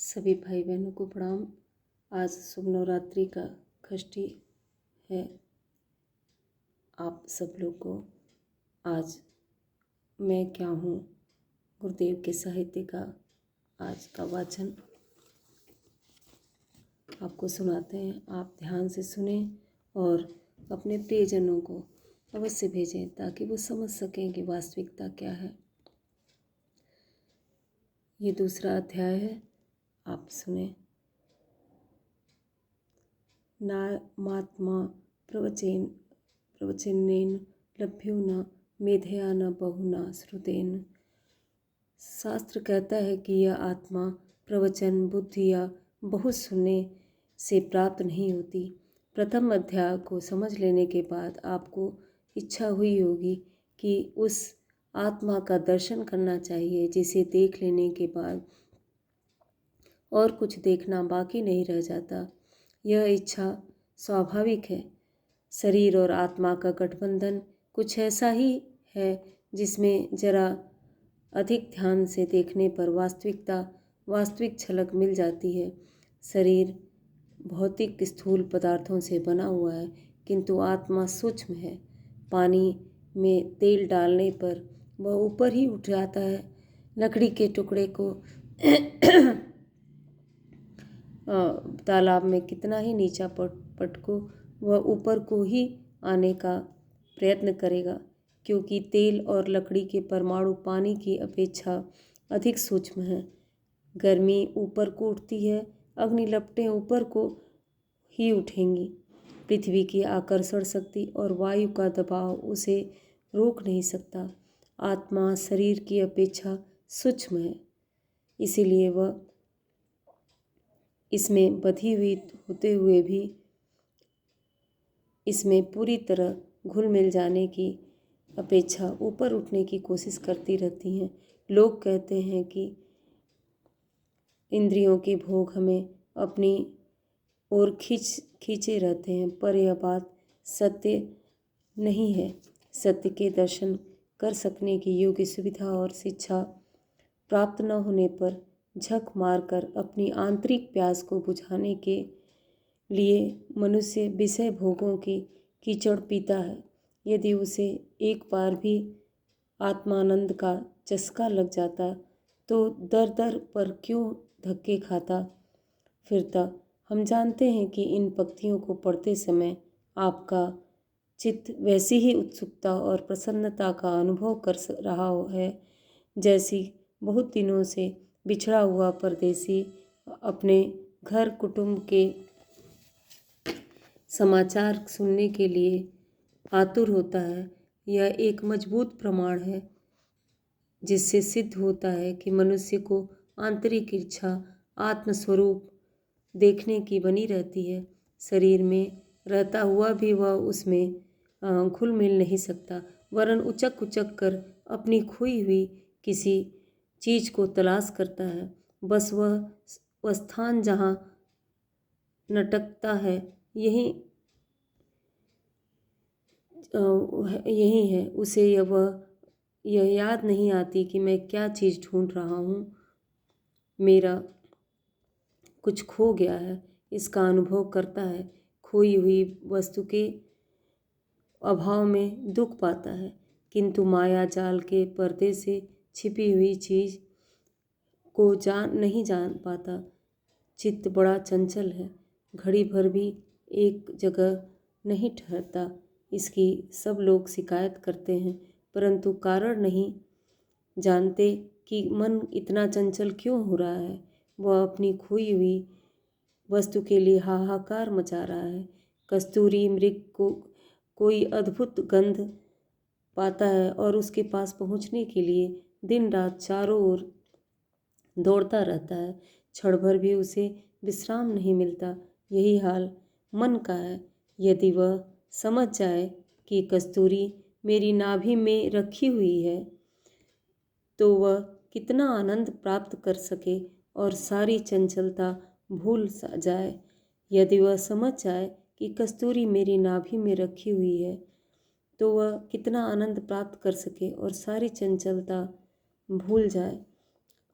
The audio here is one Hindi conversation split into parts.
सभी भाई बहनों को प्रणाम। आज शुभ नवरात्रि का षष्ठी है। आप सब लोग को आज मैं क्या हूँ गुरुदेव के साहित्य का आज का वाचन आपको सुनाते हैं। आप ध्यान से सुने और अपने प्रियजनों को अवश्य भेजें ताकि वो समझ सकें कि वास्तविकता क्या है। ये दूसरा अध्याय है, आप सुने। नामात्मा प्रवचनेन लभ्यो न मेधया न बहुना श्रुतेन। शास्त्र कहता है कि यह आत्मा प्रवचन, बुद्धि या बहुत सुनने से प्राप्त नहीं होती। प्रथम अध्याय को समझ लेने के बाद आपको इच्छा हुई होगी कि उस आत्मा का दर्शन करना चाहिए जिसे देख लेने के बाद और कुछ देखना बाकी नहीं रह जाता। यह इच्छा स्वाभाविक है। शरीर और आत्मा का गठबंधन कुछ ऐसा ही है जिसमें जरा अधिक ध्यान से देखने पर वास्तविक झलक मिल जाती है। शरीर भौतिक स्थूल पदार्थों से बना हुआ है, किंतु आत्मा सूक्ष्म है। पानी में तेल डालने पर वह ऊपर ही उठ जाता है। लकड़ी के टुकड़े को तालाब में कितना ही नीचा पटको वह ऊपर को ही आने का प्रयत्न करेगा, क्योंकि तेल और लकड़ी के परमाणु पानी की अपेक्षा अधिक सूक्ष्म हैं। गर्मी ऊपर को उठती है, अग्निलपटें ऊपर को ही उठेंगी। पृथ्वी की आकर्षण शक्ति और वायु का दबाव उसे रोक नहीं सकता। आत्मा शरीर की अपेक्षा सूक्ष्म है, इसीलिए वह इसमें बधी हुई होते हुए भी इसमें पूरी तरह घुल मिल जाने की अपेक्षा ऊपर उठने की कोशिश करती रहती हैं। लोग कहते हैं कि इंद्रियों के भोग हमें अपनी ओर खींचे रहते हैं, पर यह बात सत्य नहीं है। सत्य के दर्शन कर सकने की योग्य सुविधा और शिक्षा प्राप्त न होने पर झक मारकर अपनी आंतरिक प्यास को बुझाने के लिए मनुष्य विषय भोगों की कीचड़ पीता है। यदि उसे एक बार भी आत्मानंद का चस्का लग जाता तो दर दर पर क्यों धक्के खाता फिरता। हम जानते हैं कि इन पंक्तियों को पढ़ते समय आपका चित्त वैसी ही उत्सुकता और प्रसन्नता का अनुभव कर रहा है जैसी बहुत दिनों से बिछड़ा हुआ परदेसी अपने घर कुटुंब के समाचार सुनने के लिए आतुर होता है। यह एक मजबूत प्रमाण है जिससे सिद्ध होता है कि मनुष्य को आंतरिक इच्छा आत्मस्वरूप देखने की बनी रहती है। शरीर में रहता हुआ भी वह उसमें घुल मिल नहीं सकता, वरन उचक उचक कर अपनी खोई हुई किसी चीज को तलाश करता है। बस वह स्थान जहाँ नटकता है यही है। उसे यह याद नहीं आती कि मैं क्या चीज़ ढूंढ रहा हूँ, मेरा कुछ खो गया है, इसका अनुभव करता है। खोई हुई वस्तु के अभाव में दुख पाता है, किंतु माया जाल के पर्दे से छिपी हुई चीज़ को नहीं जान पाता। चित्त बड़ा चंचल है, घड़ी भर भी एक जगह नहीं ठहरता। इसकी सब लोग शिकायत करते हैं, परंतु कारण नहीं जानते कि मन इतना चंचल क्यों हो रहा है। वह अपनी खोई हुई वस्तु के लिए हाहाकार मचा रहा है। कस्तूरी मृग को कोई अद्भुत गंध पाता है और उसके पास पहुंचने के लिए दिन रात चारों ओर दौड़ता रहता है। क्षण भर भी उसे विश्राम नहीं मिलता। यही हाल मन का है। यदि वह समझ जाए कि कस्तूरी मेरी नाभि में रखी हुई है तो वह कितना आनंद प्राप्त कर सके और सारी चंचलता भूल जाए। यदि वह समझ जाए कि कस्तूरी मेरी नाभि में रखी हुई है तो वह कितना आनंद प्राप्त कर सके और सारी चंचलता भूल जाए।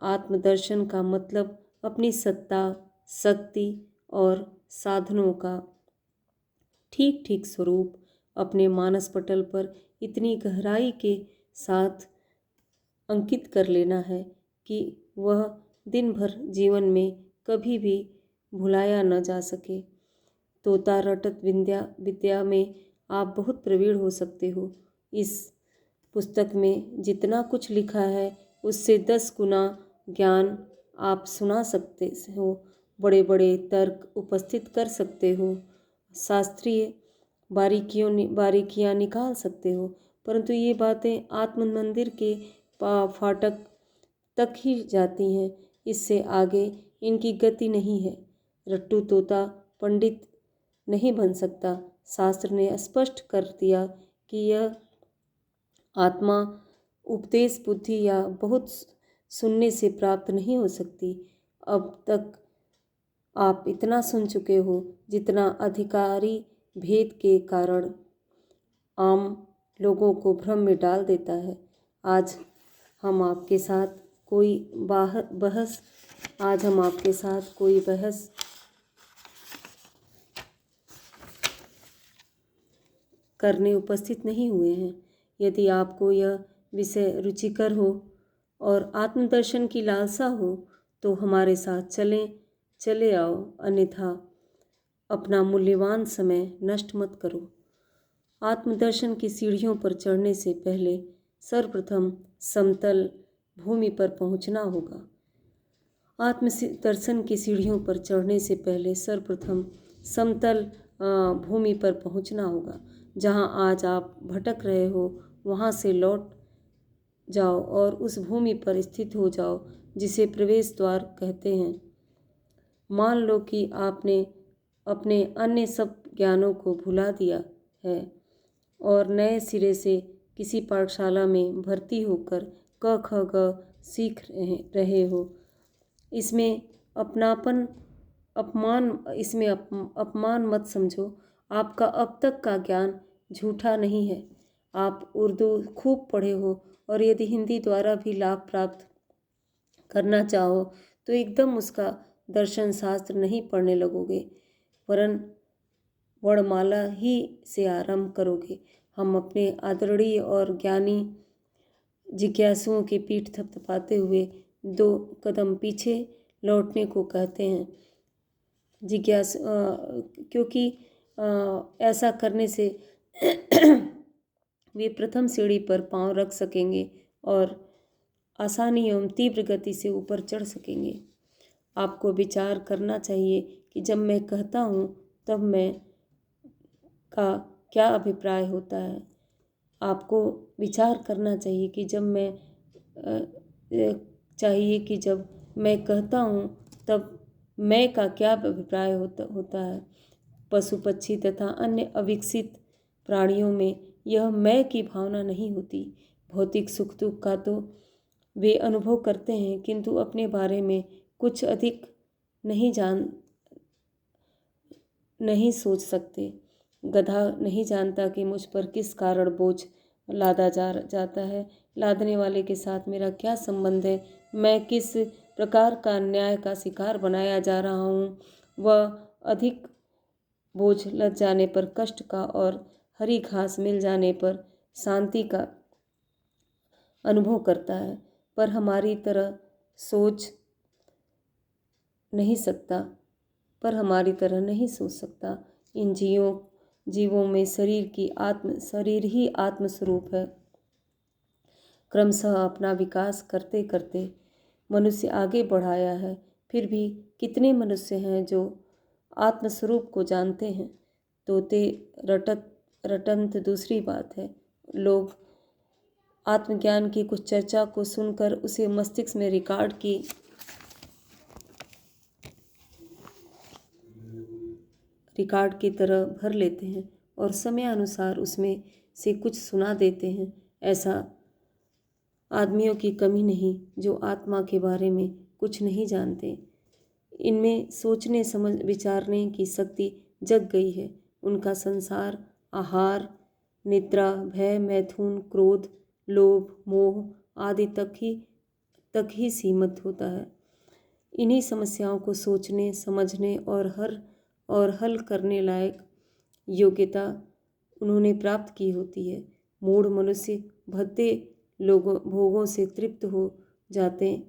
आत्मदर्शन का मतलब अपनी सत्ता, शक्ति और साधनों का ठीक ठीक स्वरूप अपने मानस पटल पर इतनी गहराई के साथ अंकित कर लेना है कि वह दिन भर जीवन में कभी भी भुलाया न जा सके। तोता रटत विद्या में आप बहुत प्रवीण हो सकते हो। इस पुस्तक में जितना कुछ लिखा है उससे 10 गुना ज्ञान आप सुना सकते हो, बड़े बड़े तर्क उपस्थित कर सकते हो, शास्त्रीय बारीकियां निकाल सकते हो, परंतु ये बातें आत्म मंदिर के फाटक तक ही जाती हैं। इससे आगे इनकी गति नहीं है। रट्टू तोता पंडित नहीं बन सकता। शास्त्र ने स्पष्ट कर दिया कि यह आत्मा उपदेश बुद्धि या बहुत सुनने से प्राप्त नहीं हो सकती। अब तक आप इतना सुन चुके हो जितना अधिकारी भेद के कारण आम लोगों को भ्रम में डाल देता है। आज हम आपके साथ कोई बहस करने उपस्थित नहीं हुए हैं। यदि आपको यह विषय रुचिकर हो और आत्मदर्शन की लालसा हो तो हमारे साथ चले आओ, अन्यथा अपना मूल्यवान समय नष्ट मत करो। आत्मदर्शन की सीढ़ियों पर चढ़ने से पहले सर्वप्रथम समतल भूमि पर पहुंचना होगा। आत्मदर्शन की सीढ़ियों पर चढ़ने से पहले सर्वप्रथम समतल भूमि पर पहुंचना होगा। जहां आज आप भटक रहे हो वहां से लौट जाओ और उस भूमि पर स्थित हो जाओ जिसे प्रवेश द्वार कहते हैं। मान लो कि आपने अपने अन्य सब ज्ञानों को भुला दिया है और नए सिरे से किसी पाठशाला में भर्ती होकर क ख ग सीख रहे हो। इसमें अपमान मत समझो। आपका अब तक का ज्ञान झूठा नहीं है। आप उर्दू खूब पढ़े हो और यदि हिंदी द्वारा भी लाभ प्राप्त करना चाहो तो एकदम उसका दर्शन शास्त्र नहीं पढ़ने लगोगे, वरन वर्णमाला ही से आरंभ करोगे। हम अपने आदरणीय और ज्ञानी जिज्ञासुओं की पीठ थपथपाते हुए 2 कदम पीछे लौटने को कहते हैं। क्योंकि ऐसा करने से वे प्रथम सीढ़ी पर पांव रख सकेंगे और आसानी एवं तीव्र गति से ऊपर चढ़ सकेंगे। आपको विचार करना चाहिए कि जब मैं कहता हूँ तब मैं का क्या अभिप्राय होता है। आपको विचार करना चाहिए कि जब मैं कहता हूँ तब मैं का क्या अभिप्राय होता है। पशु पक्षी तथा अन्य अविकसित प्राणियों में यह मैं की भावना नहीं होती। भौतिक सुख दुख का तो वे अनुभव करते हैं, किंतु अपने बारे में कुछ अधिक नहीं सोच सकते। गधा नहीं जानता कि मुझ पर किस कारण बोझ लादा जाता है, लादने वाले के साथ मेरा क्या संबंध है, मैं किस प्रकार का अन्याय का शिकार बनाया जा रहा हूँ। वह अधिक बोझ लद जाने पर कष्ट का और हरी घास मिल जाने पर शांति का अनुभव करता है, पर हमारी तरह नहीं सोच सकता। इन जीवों में शरीर ही आत्मस्वरूप है। क्रमशः अपना विकास करते करते मनुष्य आगे बढ़ाया है। फिर भी कितने मनुष्य हैं जो आत्मस्वरूप को जानते हैं। तोते रटंत दूसरी बात है। लोग आत्मज्ञान की कुछ चर्चा को सुनकर उसे मस्तिष्क में रिकॉर्ड की तरह भर लेते हैं और समय अनुसार उसमें से कुछ सुना देते हैं। ऐसा आदमियों की कमी नहीं जो आत्मा के बारे में कुछ नहीं जानते। इनमें सोचने विचारने की शक्ति जग गई है। उनका संसार आहार, निद्रा, भय, मैथुन, क्रोध, लोभ, मोह आदि तक ही सीमित होता है। इन्हीं समस्याओं को सोचने, समझने और हल करने लायक योग्यता उन्होंने प्राप्त की होती है। मूढ़ मनुष्य भद्दे भोगों से तृप्त हो जाते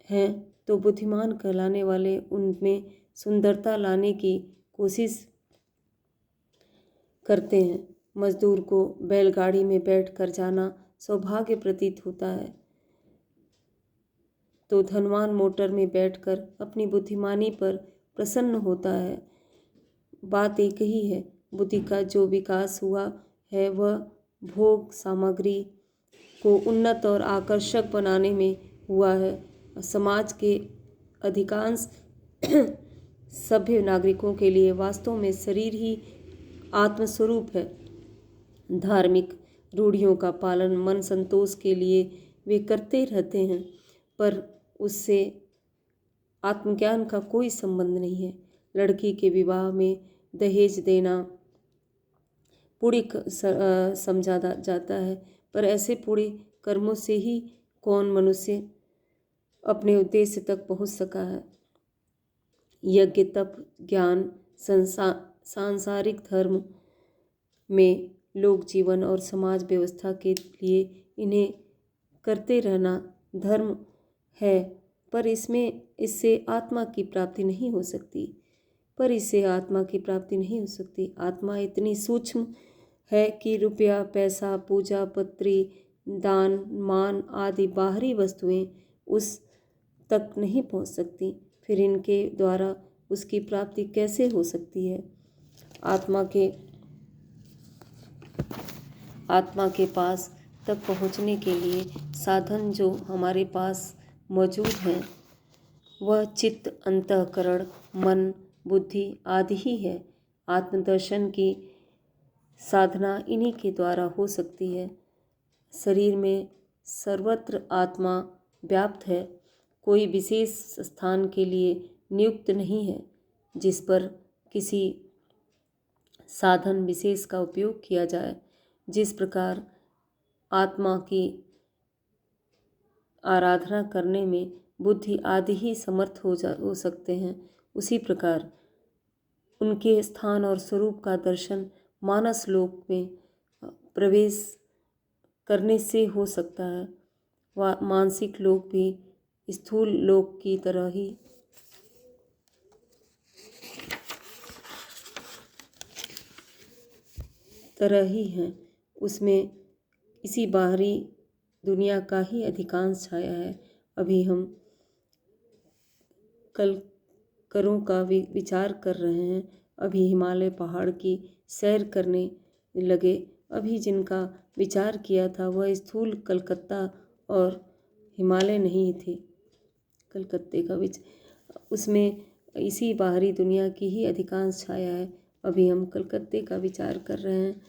हैं, तो बुद्धिमान कहलाने वाले उनमें सुंदरता लाने की कोशिश करते हैं। मजदूर को बैलगाड़ी में बैठकर जाना सौभाग्य प्रतीत होता है, तो धनवान मोटर में बैठकर अपनी बुद्धिमानी पर प्रसन्न होता है। बात एक ही है। बुद्धि का जो विकास हुआ है वह भोग सामग्री को उन्नत और आकर्षक बनाने में हुआ है। समाज के अधिकांश सभ्य नागरिकों के लिए वास्तव में शरीर ही आत्मस्वरूप है। धार्मिक रूढ़ियों का पालन मन संतोष के लिए वे करते रहते हैं, पर उससे आत्मज्ञान का कोई संबंध नहीं है। लड़की के विवाह में दहेज देना पुण्य समझा जाता है, पर ऐसे पुण्य कर्मों से ही कौन मनुष्य अपने उद्देश्य तक पहुंच सका है। यज्ञ, तप, ज्ञान, सांसारिक धर्म में लोक जीवन और समाज व्यवस्था के लिए इन्हें करते रहना धर्म है, पर इससे आत्मा की प्राप्ति नहीं हो सकती। आत्मा इतनी सूक्ष्म है कि रुपया, पैसा, पूजा पत्री, दान, मान आदि बाहरी वस्तुएं उस तक नहीं पहुंच सकती। फिर इनके द्वारा उसकी प्राप्ति कैसे हो सकती है? आत्मा के पास तक पहुंचने के लिए साधन जो हमारे पास मौजूद हैं वह चित्त, अंतःकरण, मन, बुद्धि आदि ही है। आत्मदर्शन की साधना इन्हीं के द्वारा हो सकती है। शरीर में सर्वत्र आत्मा व्याप्त है, कोई विशेष स्थान के लिए नियुक्त नहीं है जिस पर किसी साधन विशेष का उपयोग किया जाए। जिस प्रकार आत्मा की आराधना करने में बुद्धि आदि ही समर्थ हो सकते हैं, उसी प्रकार उनके स्थान और स्वरूप का दर्शन मानस लोक में प्रवेश करने से हो सकता है। वह मानसिक लोक भी स्थूल लोक की तरह ही हैं। उसमें इसी बाहरी दुनिया का ही अधिकांश छाया है। अभी हम कल करों का विचार कर रहे हैं, अभी हिमालय पहाड़ की सैर करने लगे। अभी जिनका विचार किया था वह स्थूल कलकत्ता और हिमालय नहीं थे। कलकत्ते का उसमें इसी बाहरी दुनिया की ही अधिकांश छाया है। अभी हम कलकत्ते का विचार कर रहे हैं,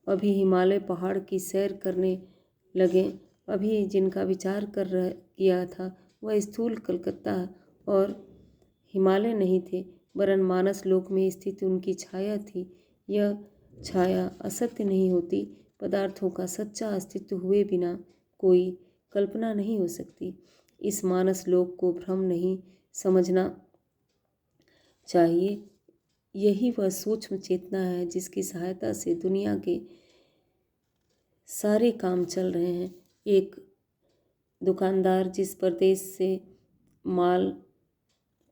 अभी हिमालय पहाड़ की सैर करने लगे। अभी जिनका विचार किया था वह स्थूल कलकत्ता और हिमालय नहीं थे, वरन मानस लोक में स्थित उनकी छाया थी। यह छाया असत्य नहीं होती। पदार्थों का सच्चा अस्तित्व हुए बिना कोई कल्पना नहीं हो सकती। इस मानस लोक को भ्रम नहीं समझना चाहिए। यही वह सूक्ष्म चेतना है जिसकी सहायता से दुनिया के सारे काम चल रहे हैं। एक दुकानदार जिस प्रदेश से माल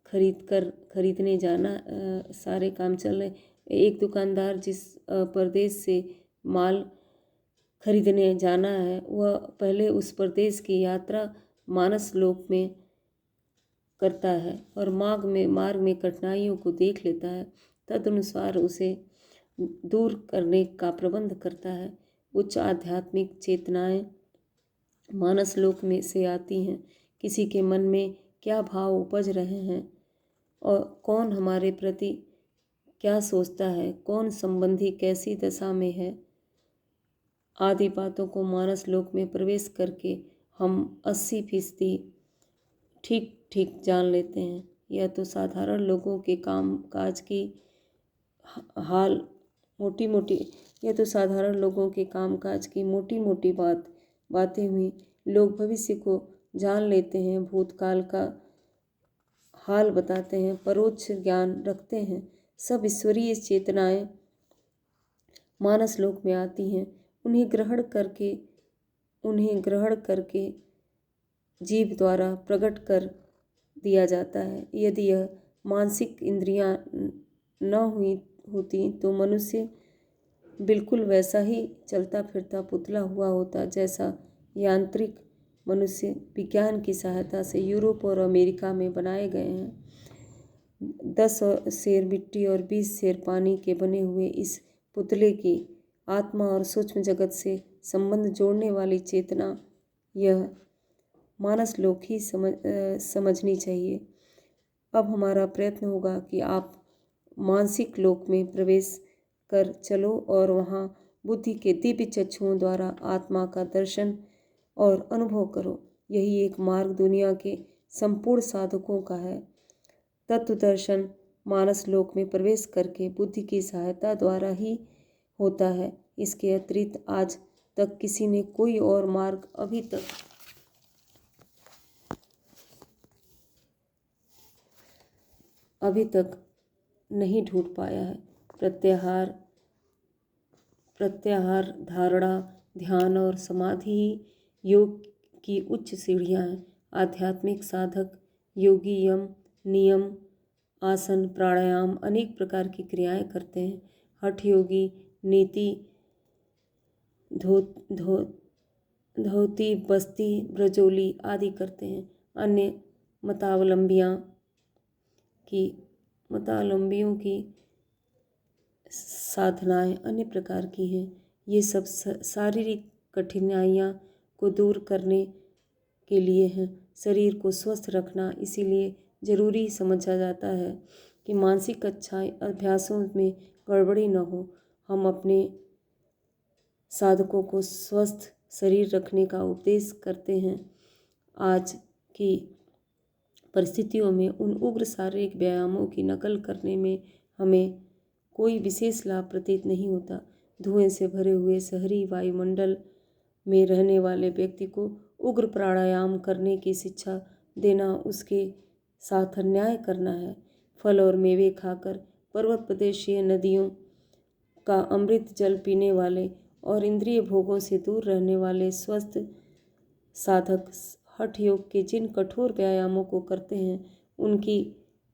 खरीदने जाना सारे काम चल रहे। एक दुकानदार जिस प्रदेश से माल खरीदने जाना है वह पहले उस प्रदेश की यात्रा मानस लोक में करता है और मार्ग में कठिनाइयों को देख लेता है, तदनुसार उसे दूर करने का प्रबंध करता है। उच्च आध्यात्मिक चेतनाएं मानस लोक में से आती हैं। किसी के मन में क्या भाव उपज रहे हैं और कौन हमारे प्रति क्या सोचता है, कौन संबंधी कैसी दशा में है, आदि बातों को मानस लोक में प्रवेश करके हम 80% ठीक जान लेते हैं। यह तो साधारण लोगों के काम काज की मोटी मोटी बातें हुई। लोग भविष्य को जान लेते हैं, भूतकाल का हाल बताते हैं, परोक्ष ज्ञान रखते हैं। सब ईश्वरीय चेतनाएं मानस लोक में आती हैं। उन्हें ग्रहण करके जीव द्वारा प्रकट कर दिया जाता है। यदि यह मानसिक इंद्रियां न होती तो मनुष्य बिल्कुल वैसा ही चलता फिरता पुतला हुआ होता जैसा यांत्रिक मनुष्य विज्ञान की सहायता से यूरोप और अमेरिका में बनाए गए हैं। 10 सेर मिट्टी और 20 सेर पानी के बने हुए इस पुतले की आत्मा और सूक्ष्म जगत से संबंध जोड़ने वाली चेतना यह मानस लोक ही समझनी चाहिए। अब हमारा प्रयत्न होगा कि आप मानसिक लोक में प्रवेश कर चलो और वहाँ बुद्धि के दिव्य चक्षुओं द्वारा आत्मा का दर्शन और अनुभव करो। यही एक मार्ग दुनिया के संपूर्ण साधकों का है। तत्व दर्शन मानस लोक में प्रवेश करके बुद्धि की सहायता द्वारा ही होता है। इसके अतिरिक्त आज तक किसी ने कोई और मार्ग अभी तक नहीं ढूंढ पाया है। प्रत्याहार, धारणा, ध्यान और समाधि ही योग की उच्च सीढ़ियाँ हैं। आध्यात्मिक साधक योगी यम, नियम, आसन, प्राणायाम अनेक प्रकार की क्रियाएं करते हैं। हठ योगी नीति, धोती, बस्ती, ब्रजोली आदि करते हैं। अन्य मतावलंबियों की साधनाएं अन्य प्रकार की हैं। ये सब शारीरिक कठिनाइयाँ को दूर करने के लिए हैं, शरीर को स्वस्थ रखना। इसीलिए जरूरी समझा जाता है कि मानसिक अभ्यासों में गड़बड़ी न हो। हम अपने साधकों को स्वस्थ शरीर रखने का उपदेश करते हैं। आज की परिस्थितियों में उन उग्र शारीरिक व्यायामों की नकल करने में हमें कोई विशेष लाभ प्रतीत नहीं होता। धुएं से भरे हुए शहरी वायुमंडल में रहने वाले व्यक्ति को उग्र प्राणायाम करने की शिक्षा देना उसके साथ अन्याय करना है। फल और मेवे खाकर पर्वत प्रदेशीय नदियों का अमृत जल पीने वाले और इंद्रिय भोगों से दूर रहने वाले स्वस्थ साधक हठ योग के जिन कठोर व्यायामों को करते हैं उनकी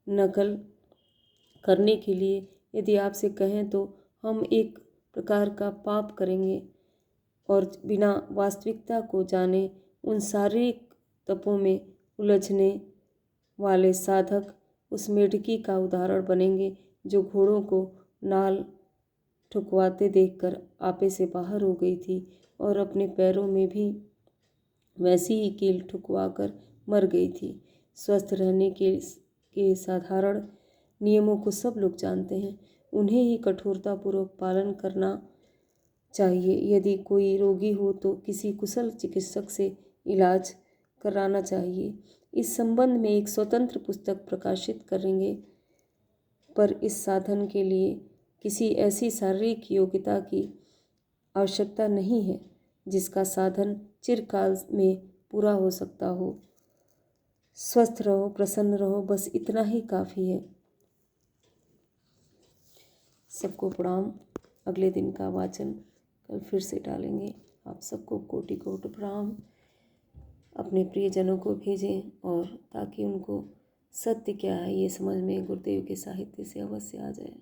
नकल करने के लिए यदि आपसे कहें तो हम एक प्रकार का पाप करेंगे और बिना वास्तविकता को जाने उन शारीरिक तपों में उलझने वाले साधक उस मेढकी का उदाहरण बनेंगे जो घोड़ों को नाल ठुकवाते देखकर आपे से बाहर हो गई थी और अपने पैरों में भी वैसी ही कील ठुकवाकर मर गई थी। स्वस्थ रहने के साधारण नियमों को सब लोग जानते हैं, उन्हें ही कठोरतापूर्वक पालन करना चाहिए। यदि कोई रोगी हो तो किसी कुशल चिकित्सक से इलाज कराना चाहिए। इस संबंध में एक स्वतंत्र पुस्तक प्रकाशित करेंगे, पर इस साधन के लिए किसी ऐसी शारीरिक योग्यता की आवश्यकता नहीं है जिसका साधन चिरकाल में पूरा हो सकता हो। स्वस्थ रहो, प्रसन्न रहो, बस इतना ही काफ़ी है। सबको प्रणाम। अगले दिन का वाचन कल फिर से डालेंगे। आप सबको कोटि कोटि प्रणाम। अपने प्रियजनों को भेजें और ताकि उनको सत्य क्या है ये समझ में गुरुदेव के साहित्य से अवश्य आ जाए।